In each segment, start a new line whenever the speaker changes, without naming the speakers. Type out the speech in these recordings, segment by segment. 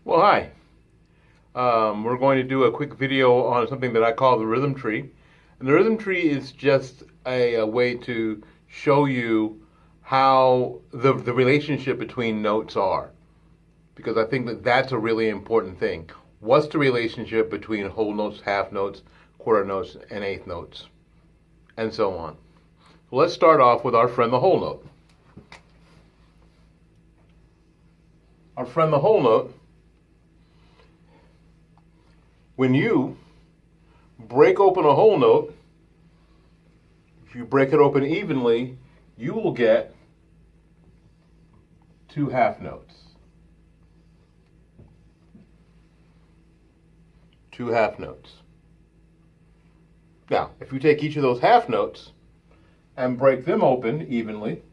Well, hi. We're going to do a quick video on something that I call the rhythm tree. And the rhythm tree is just a way to show you how the relationship between notes are. Because I think that that's a really important thing. What's the relationship between whole notes, half notes, quarter notes, and eighth notes, and so on. So let's start off with our friend the whole note. Our friend the whole note, when you break open a whole note, if you break it open evenly, you will get two half notes. Two half notes. Now, if you take each of those half notes and break them open evenly,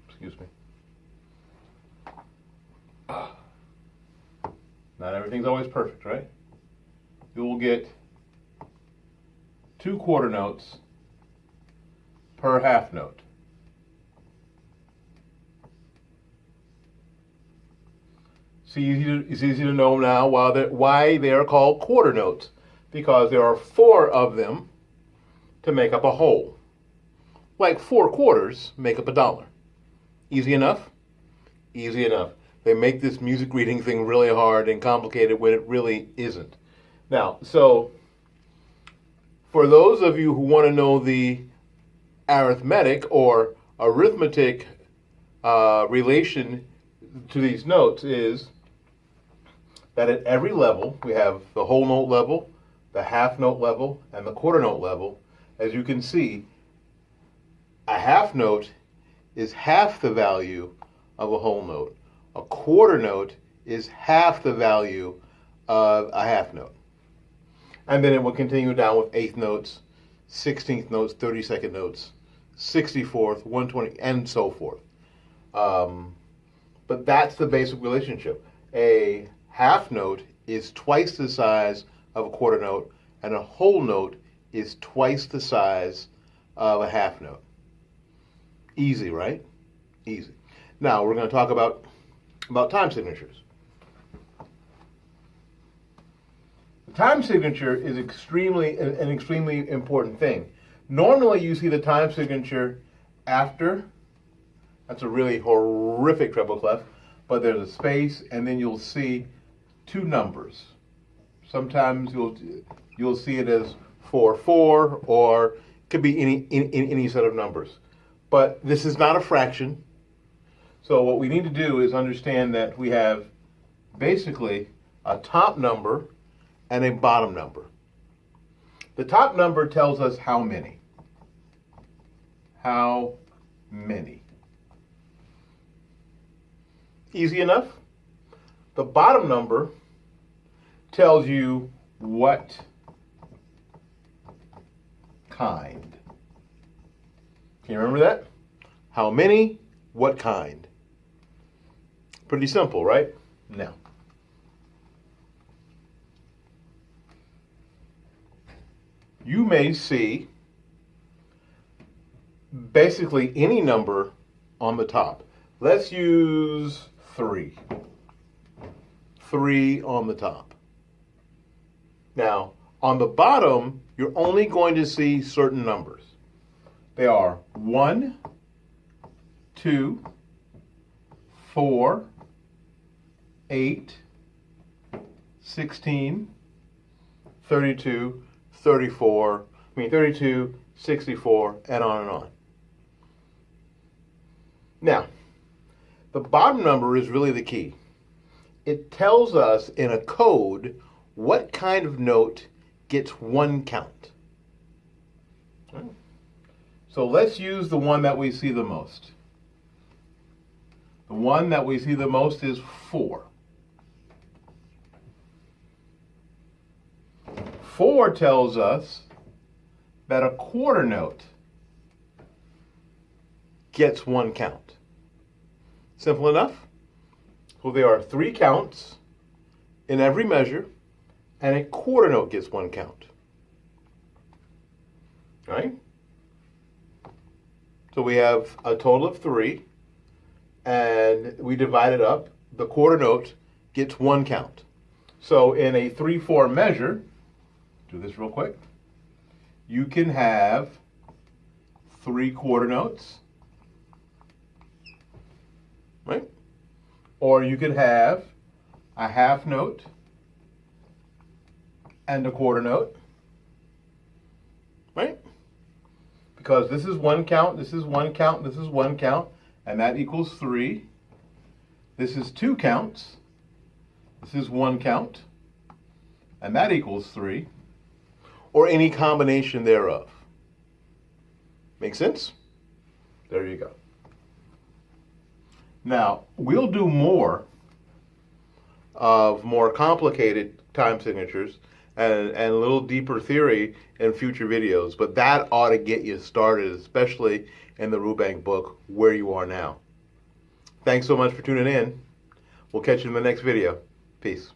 excuse me. Not everything's always perfect, right? You will get two quarter notes per half note. It's easy to know now why they are called quarter notes, because there are four of them to make up a whole. Like 4 quarters make up $1. Easy enough? Easy enough. They make this music reading thing really hard and complicated when it really isn't. Now, so for those of you who want to know the arithmetic or arithmetic relation to these notes, is that at every level, we have the whole note level, the half note level, and the quarter note level. As you can see, a half note is half the value of a whole note. A quarter note is half the value of a half note. And then it will continue down with eighth notes, 16th notes, 32nd notes, 64th, 120, and so forth. But that's the basic relationship. A half note is twice the size of a quarter note, and a whole note is twice the size of a half note. Easy, right? Easy. Now we're going to talk about time signatures. The time signature is an extremely important thing. Normally you see the time signature after, that's a really horrific treble clef, but there's a space, and then you'll see two numbers. Sometimes you'll see it as 4/4, or it could be any set of numbers. But this is not a fraction. So what we need to do is understand that we have basically a top number and a bottom number. The top number tells us how many. How many. Easy enough. The bottom number tells you what kind. Can you remember that? How many, what kind. Pretty simple, right? Now, you may see basically any number on the top. Let's use 3. 3 on the top. Now, on the bottom, you're only going to see certain numbers. They are 1, 2, 4, 8, 16, 32, 32, 64, and on and on. Now, the bottom number is really the key. It tells us in a code what kind of note gets one count. So let's use the one that we see the most. The one that we see the most is 4. 4 tells us that a quarter note gets one count. Simple enough? So there are 3 counts in every measure, and a quarter note gets one count. Right? So we have a total of 3, and we divide it up. The quarter note gets one count. So in a 3/4 measure, do this real quick, you can have 3 quarter notes, right? Or you could have a half note and a quarter note, right? Because this is one count, this is one count, this is one count, and that equals 3. This is 2 counts, this is 1 count, and that equals 3, or any combination thereof. Make sense? There you go. Now, we'll do more of more complicated time signatures and a little deeper theory in future videos, but that ought to get you started, especially in the Rubank book, where you are now. Thanks so much for tuning in. We'll catch you in the next video. Peace.